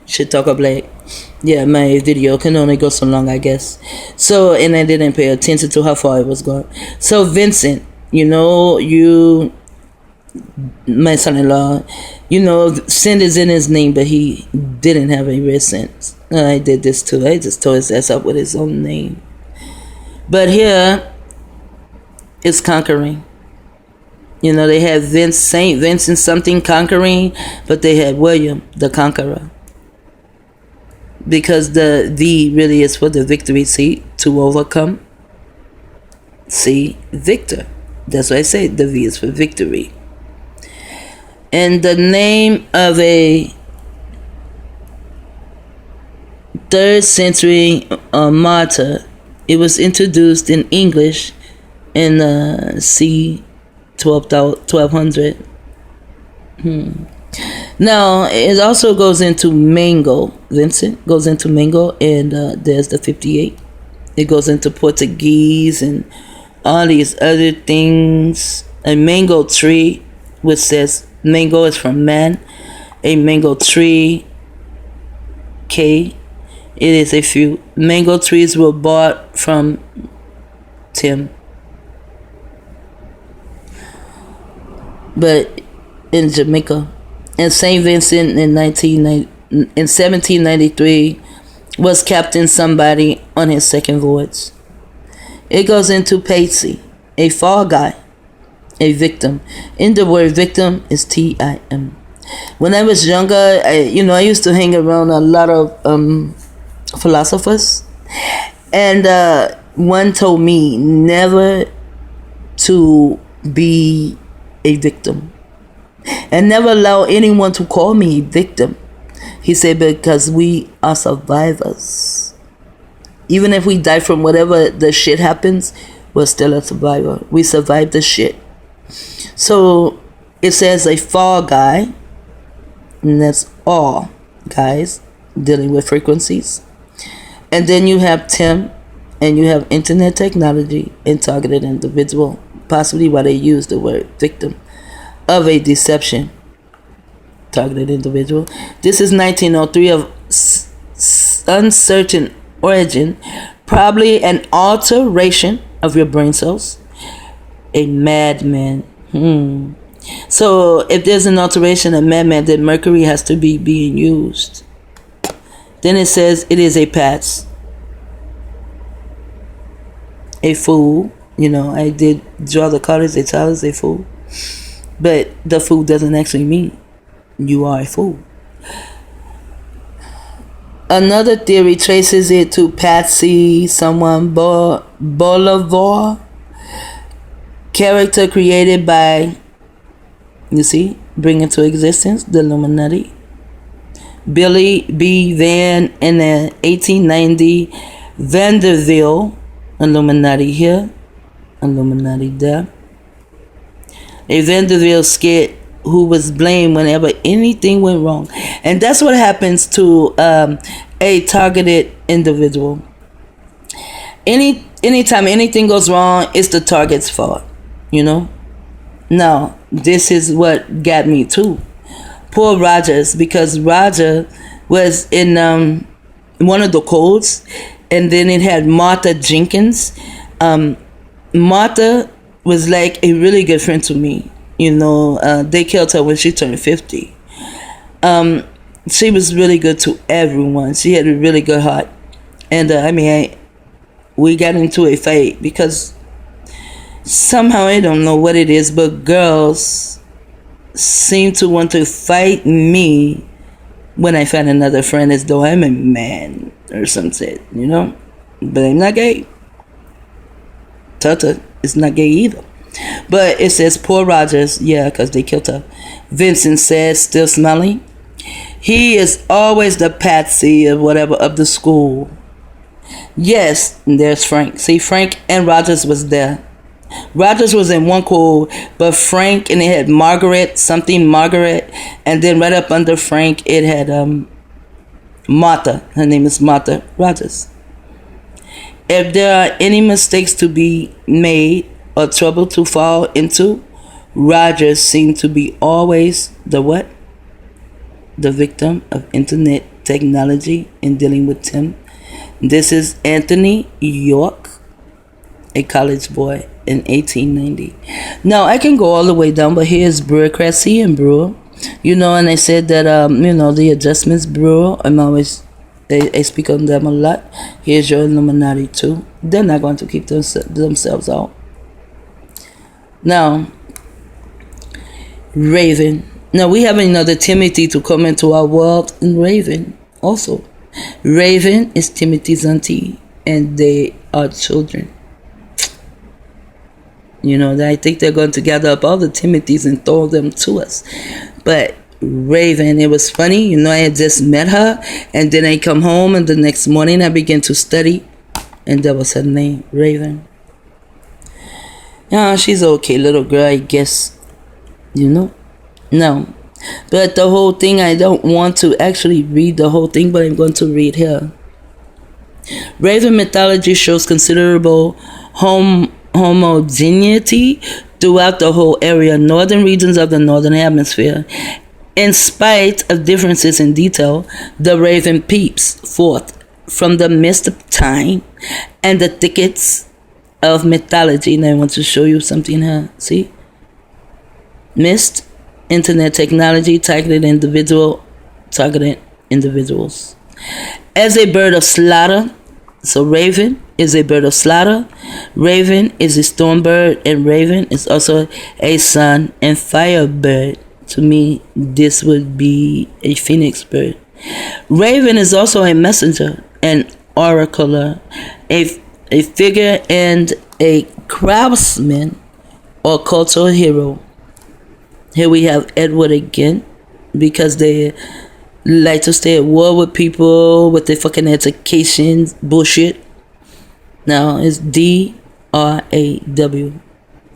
Should talk up like, yeah, my video can only go so long, I guess. So, and I didn't pay attention to how far it was going. So, Vincent, my son-in-law, sin is in his name, but he didn't have a red sense. I did this too. I just tore his ass up with his own name. But here, it's conquering. They had Saint Vincent something conquering, but they had William the Conqueror. Because the V really is for the victory, see, to overcome. See, victor. That's why I say the V is for victory. And the name of a 3rd century martyr, it was introduced in English in c. 1200. Now, it also goes into Mango. Vincent goes into Mango, and there's the 58. It goes into Portuguese and all these other things. A mango tree, which says mango is from man. A mango tree, K. It is a few. Mango trees were bought from Tim. But in Jamaica. And St. Vincent in 1793 was Captain Somebody on his second voyage. It goes into Patsy, a fall guy, a victim. In the word victim is T1M. When I was younger, I used to hang around a lot of philosophers. And one told me never to be a victim, and never allow anyone to call me a victim. He said, because we are survivors. Even if we die from whatever the shit happens, we're still a survivor. We survived the shit. So it says a fall guy, and that's all guys dealing with frequencies. And then you have Tim, and you have internet technology and targeted individual. Possibly why they use the word victim of a deception. Targeted individual. This is 1903 of uncertain origin, probably an alteration of your brain cells. A madman. So if there's an alteration, a madman, then mercury has to be being used. Then it says it is a pass. A fool. I did draw the colors. They tell us a fool. But the fool doesn't actually mean you are a fool. Another theory traces it to Patsy, someone Bolivar. Character created by, bring into existence the Illuminati. Billy B. Van in the 1890 Vanderbilt Illuminati here. Illuminati there. A Vanderbilt skit who was blamed whenever anything went wrong. And that's what happens to a targeted individual. Anytime anything goes wrong, it's the target's fault. Now, this is what got me too. Poor Rogers, because Roger was in one of the codes, and then it had Martha Jenkins. Martha was like a really good friend to me. They killed her when she turned 50. She was really good to everyone. She had a really good heart. And we got into a fight because somehow, I don't know what it is, but girls seem to want to fight me when I find another friend as though I'm a man or something, But I'm not gay. Tata is not gay either. But it says poor Rogers, because they killed her. Vincent says, still smelling. He is always the patsy of whatever of the school. Yes, and there's Frank. See, Frank and Rogers was there. Rogers was in one code, but Frank, and it had Margaret, and then right up under Frank, it had Martha. Her name is Martha Rogers. If there are any mistakes to be made or trouble to fall into, Rogers seemed to be always the what? The victim of internet technology and dealing with Tim. This is Anthony York, a college boy in 1890. Now I can go all the way down, but here's Bureaucracy and Brewer. And I said that the Adjustments Bureau, I speak on them a lot. Here's your Illuminati too. They're not going to keep themselves out. Now, Raven. Now we have another Timothy to come into our world in Raven also. Raven is Timothy's auntie, and they are children. I think they're going to gather up all the Timothys and throw them to us. But Raven, it was funny. I had just met her, and then I come home, and the next morning I began to study, and that was her name, Raven. Yeah, she's an okay little girl, I guess. No. But the whole thing, I don't want to actually read the whole thing, but I'm going to read here. Raven mythology shows considerable homogeneity throughout the whole area, northern regions of the northern hemisphere. In spite of differences in detail, the raven peeps forth from the mist of time and the thickets of mythology. And I want to show you something here. See? Mist, internet technology, targeted individuals. As a bird of slaughter, so Raven is a bird of slaughter. Raven is a storm bird, and Raven is also a sun and fire bird. To me, this would be a phoenix bird. Raven is also a messenger, an oracler, a figure, and a craftsman or cultural hero. Here we have Edward again, because they like to stay at war with people with their fucking education bullshit. Now it's D-R-A-W,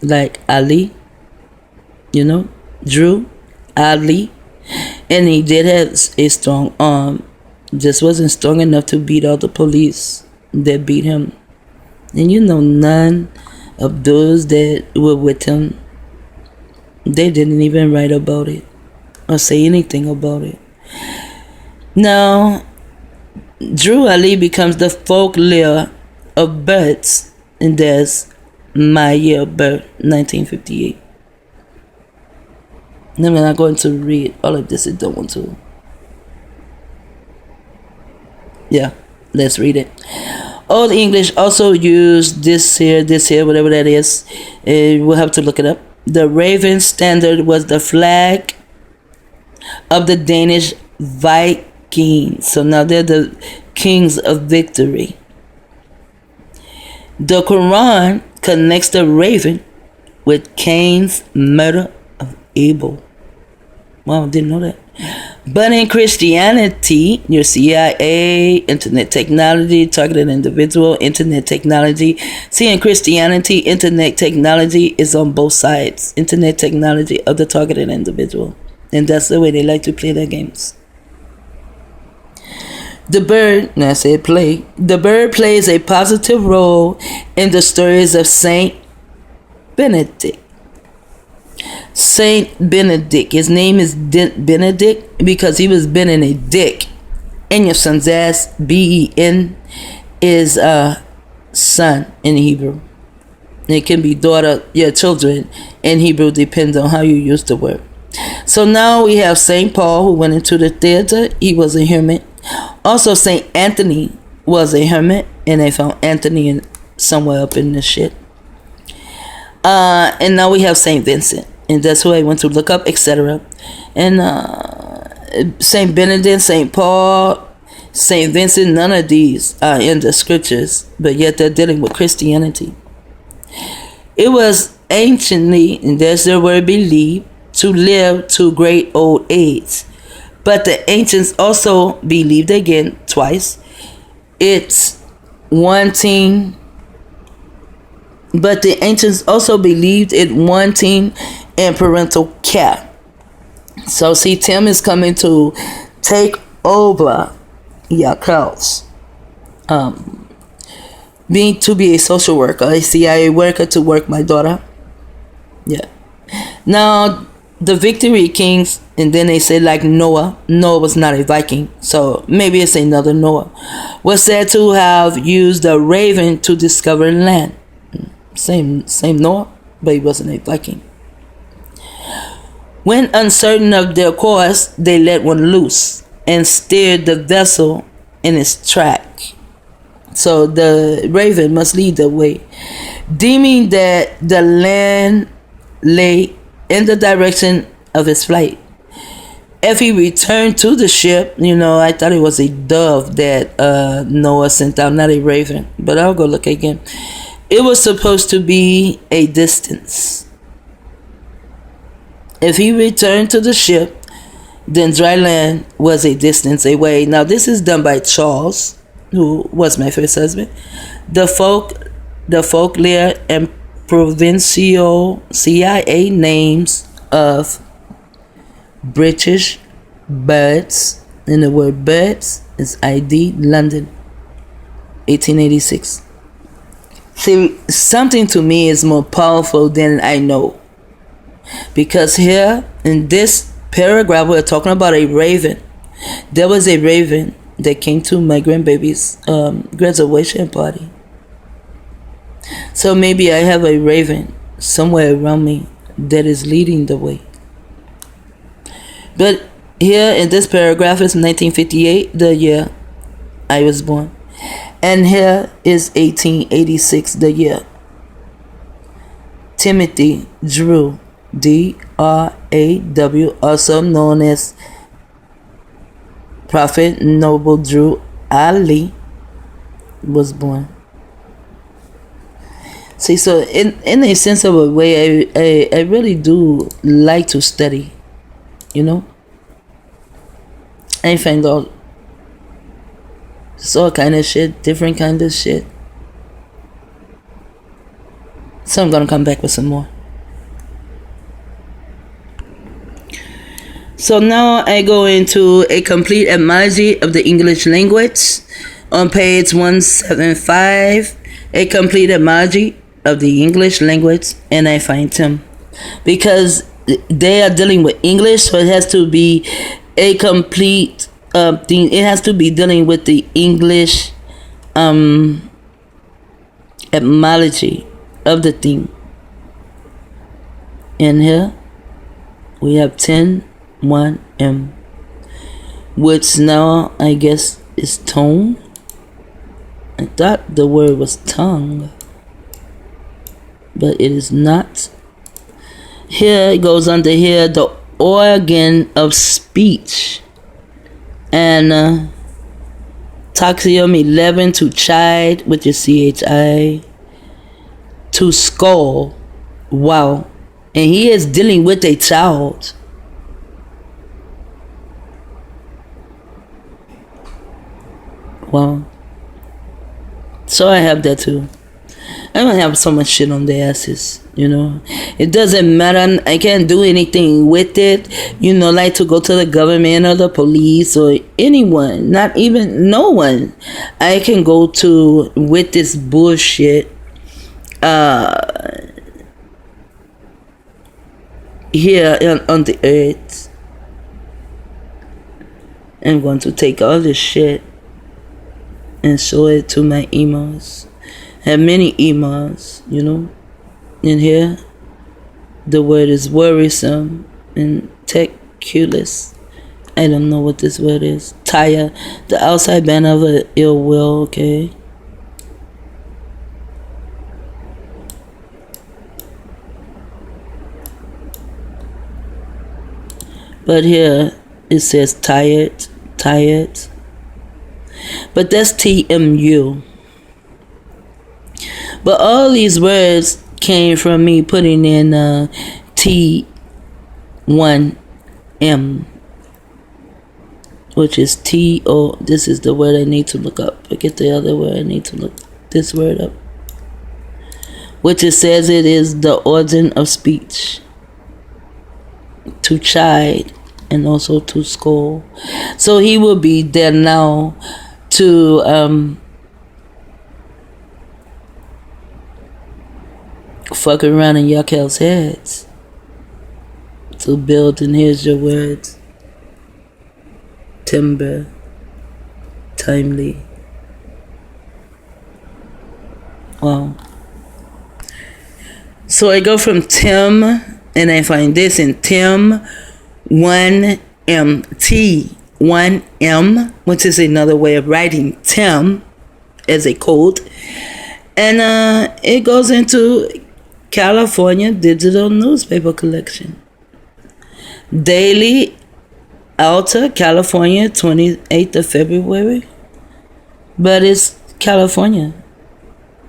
like Ali, Drew, Ali, and he did have a strong arm, just wasn't strong enough to beat all the police that beat him. And none of those that were with him, they didn't even write about it or say anything about it. Now, Drew Ali becomes the folklore of birds, and there's my year of birth, 1958. I'm not going to read all of this. I don't want to. Yeah, let's read it. Old English also used this here, whatever that is. We'll have to look it up. The Raven standard was the flag of the Danish Vikings. So now they're the kings of victory. The Quran connects the raven with Cain's murder of Abel. Wow, I didn't know that. But in Christianity, your CIA, internet technology, targeted individual, internet technology. See, in Christianity, internet technology is on both sides. Internet technology of the targeted individual. And that's the way they like to play their games. The bird, and I said play. The bird plays a positive role in the stories of Saint Benedict. Saint Benedict. His name is Benedict because he was bending a dick in your son's ass. Ben is son in Hebrew. It can be daughter, children in Hebrew, depends on how you use the word. So now we have Saint Paul, who went into the theater. He was a hermit. Also, Saint Anthony was a hermit, and they found Anthony in somewhere up in this shit. And now we have Saint Vincent, and that's who I went to look up, etc. And Saint Benedict, Saint Paul, Saint Vincent, none of these are in the scriptures, but yet they're dealing with Christianity. It was anciently, and there's the word believed, to live to great old age. But the ancients also believed, again twice, it's wanting. But the ancients also believed it wanting and parental care. So see, Tim is coming to take over your house. Being to be a social worker, a CIA worker to work my daughter. Yeah. Now, the Victory Kings And then they say like Noah. Noah was not a Viking, so maybe it's another Noah. Was said to have used a raven to discover land. Same Noah, but he wasn't a Viking. When uncertain of their course, they let one loose and steered the vessel in its track. So the raven must lead the way, deeming that the land lay in the direction of his flight. If he returned to the ship, I thought it was a dove that Noah sent out, not a raven. But I'll go look again. It was supposed to be a distance. If he returned to the ship, then dry land was a distance away. Now this is done by Charles, who was my first husband. The folklore and provincial CIA names of British birds, and the word birds is ID London 1886. See, something to me is more powerful than I know, because here in this paragraph we're talking about a raven. There was a raven that came to my grandbaby's graduation party. So maybe I have a raven somewhere around me that is leading the way. But here in this paragraph is 1958, the year I was born. And here is 1886, the year Timothy Drew, D-R-A-W, also known as Prophet Noble Drew Ali, was born. See, so in a sense of a way, I really do like to study. I find all kind of shit, different kind of shit. So I'm gonna come back with some more. So now I go into a complete etymology of the English language on page 175. A complete etymology of the English language, and I find Tim, because they are dealing with English, so it has to be a complete thing. It has to be dealing with the English etymology of the thing. And here we have 10-1-M, which now I guess is tone. I thought the word was tongue, but it is not. Here it goes under here, the organ of speech. And Taxium 11, to chide, which is C-H-I, to scold. Wow. And he is dealing with a child. Wow. So I have that too. I don't have so much shit on their asses, It doesn't matter. I can't do anything with it, like to go to the government or the police or anyone, not even no one I can go to with this bullshit. Here on the earth. I'm going to take all this shit and show it to my emails. I have many emails, In here, the word is worrisome and teculous. I don't know what this word is. Tire, the outside band of ill will, okay? But here, it says tired. But that's TMU. But all these words came from me putting in T1M, which is T-O. This is the word I need to look up. Forget the other word. I need to look this word up. Which it says it is the origin of speech. To chide and also to scold. So he will be there now to fuck around in y'all's heads. To build, and here's your words. Timber. Timely. Wow. So I go from Tim, and I find this in T1M, T1M, which is another way of writing Tim as a code. And it goes into California Digital Newspaper Collection. Daily Alta, California, 28th of February. But it's California.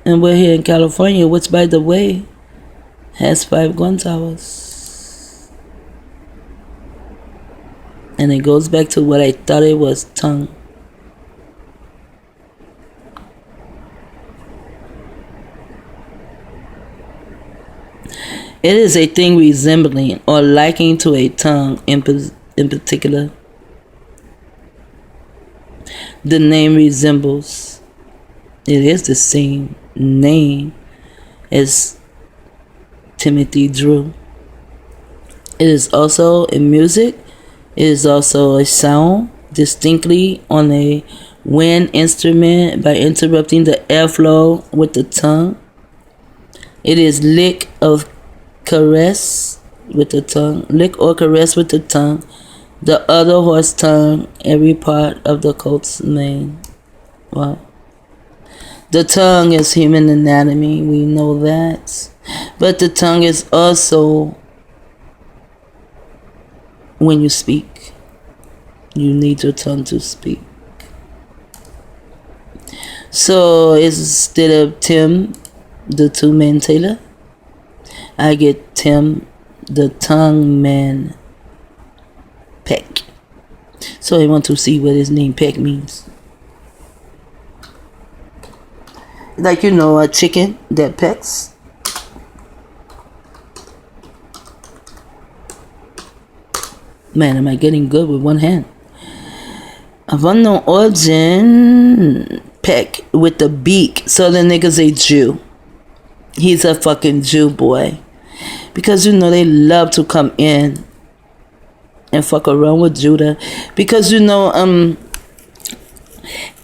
And we're here in California, which, by the way, has 5 gun towers. And it goes back to what I thought it was, tongue. It is a thing resembling or liking to a tongue in particular. The name resembles. It is the same name as Timothy Drew. It is also in music. It is also a sound distinctly on a wind instrument by interrupting the airflow with the tongue. It is lick of caress with the tongue. Lick or caress with the tongue. The other horse tongue, every part of the coat's mane. Wow. The tongue is human anatomy, we know that. But the tongue is also when you speak. You need your tongue to speak. So instead of Tim, the two-man tailor, I get Tim, the tongue man, peck. So I want to see what his name peck means. Like, you know, a chicken that pecks. Man, am I getting good with one hand? Of unknown origin, peck with the beak. So the nigga's a Jew. He's a fucking Jew boy. Because, you know, they love to come in and fuck around with Judah. Because, you know,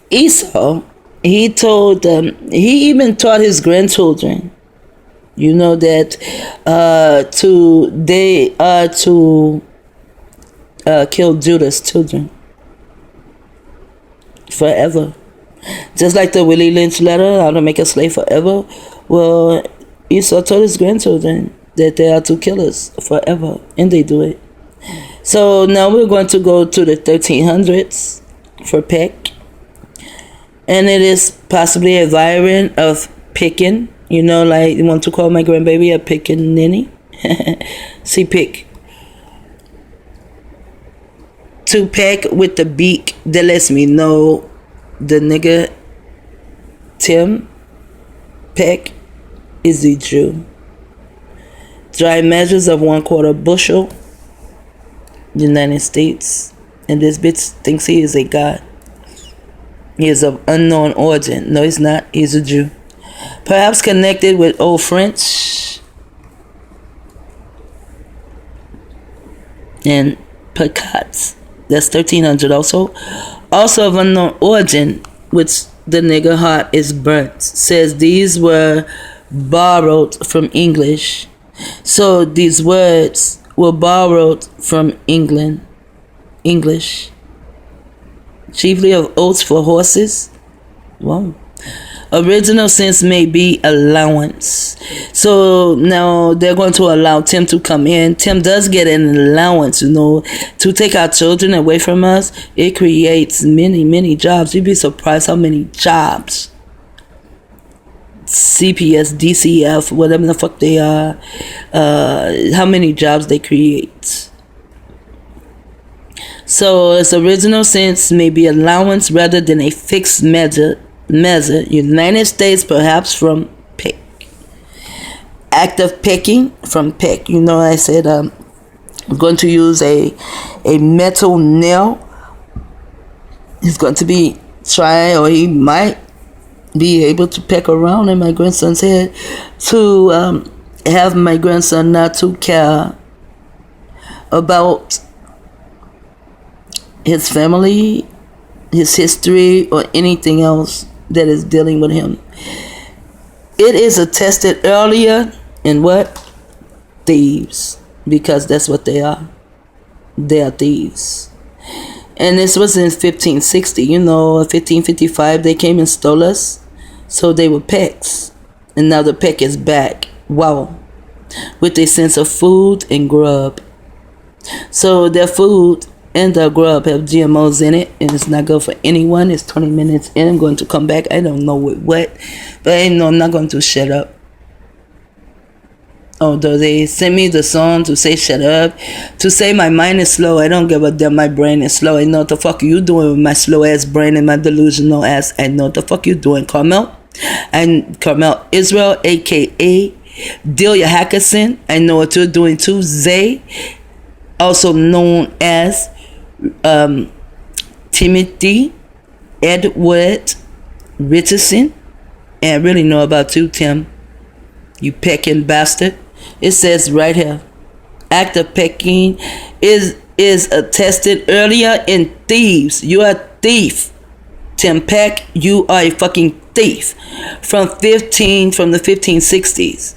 Esau, he told he even taught his grandchildren, you know, that they are to kill Judah's children forever. Just like the Willie Lynch letter, how to make a slave forever. Well, Esau told his grandchildren that they are to kill us forever, and they do it. So now we're going to go to the 1300s for peck. And it is possibly a variant of picking. You know, like you want to call my grandbaby a picking ninny. See, pick. To peck with the beak that lets me know the nigga Tim Peck is a Jew. Dry measures of 1/4 bushel. United States. And this bitch thinks he is a god. He is of unknown origin. No, he's not. He's a Jew. Perhaps connected with Old French and Pecats. That's 1300 also. Also of unknown origin, which the nigger heart is burnt. Says these were borrowed from English. So these words were borrowed from English. Chiefly of oats for horses. Wow. Original sense may be allowance. So now they're going to allow Tim to come in. Tim does get an allowance, you know, to take our children away from us. It creates many jobs. You'd be surprised how many jobs CPS, DCF, whatever the fuck they are, how many jobs they create. So its original sense may be allowance rather than a fixed measure. United States, perhaps from peck. Act of pecking from peck. You know, I said I'm going to use a metal nail. He's going to be trying, or he might be able to peck around in my grandson's head to have my grandson not to care about his family, his history, or anything else that is dealing with him. It is attested earlier in what? Thieves. Because that's what they are. They are thieves. And this was in 1560. You know, 1555, they came and stole us. So they were pecks. And now the peck is back. Wow. With a sense of food and grub. So their food and the grub have GMOs in it, and it's not good for anyone. It's 20 minutes in. I'm going to come back. I don't know what, but I know I'm not going to shut up. Although they sent me the song to say shut up, to say my mind is slow. I don't give a damn. My brain is slow. I know what the fuck you doing with my slow ass brain and my delusional ass. I know what the fuck you doing, Carmel. And Carmel Israel, aka Delia Hackerson. I know what you're doing too. Zay, also known as Timothy Edward Richardson. And I really know about you, Tim. You pecking bastard. It says right here, act of pecking is attested earlier in thieves. You are a thief. Tim Peck, you are a fucking thief. From the 1560s.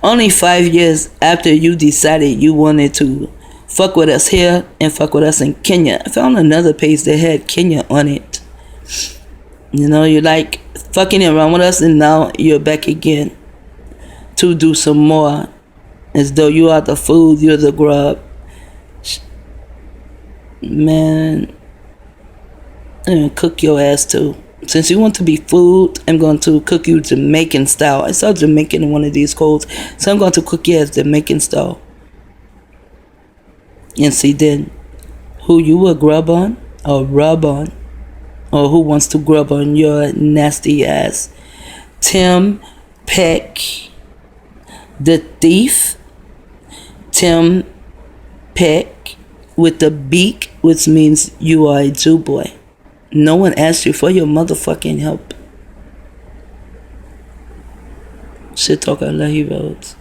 Only 5 years after you decided you wanted to fuck with us here and fuck with us in Kenya. I found another page that had Kenya on it. You know, you like fucking around with us, and now you're back again to do some more. As though you are the food, you're the grub. Man, I'm gonna cook your ass too. Since you want to be food, I'm going to cook you Jamaican style. I saw Jamaican in one of these codes, so I'm going to cook you as Jamaican style. And see then who you will grub on or rub on, or who wants to grub on your nasty ass. Tim Peck, the thief. Tim Peck with the beak, which means you are a Jew boy. No one asked you for your motherfucking help. Shit talker, Allah he wrote.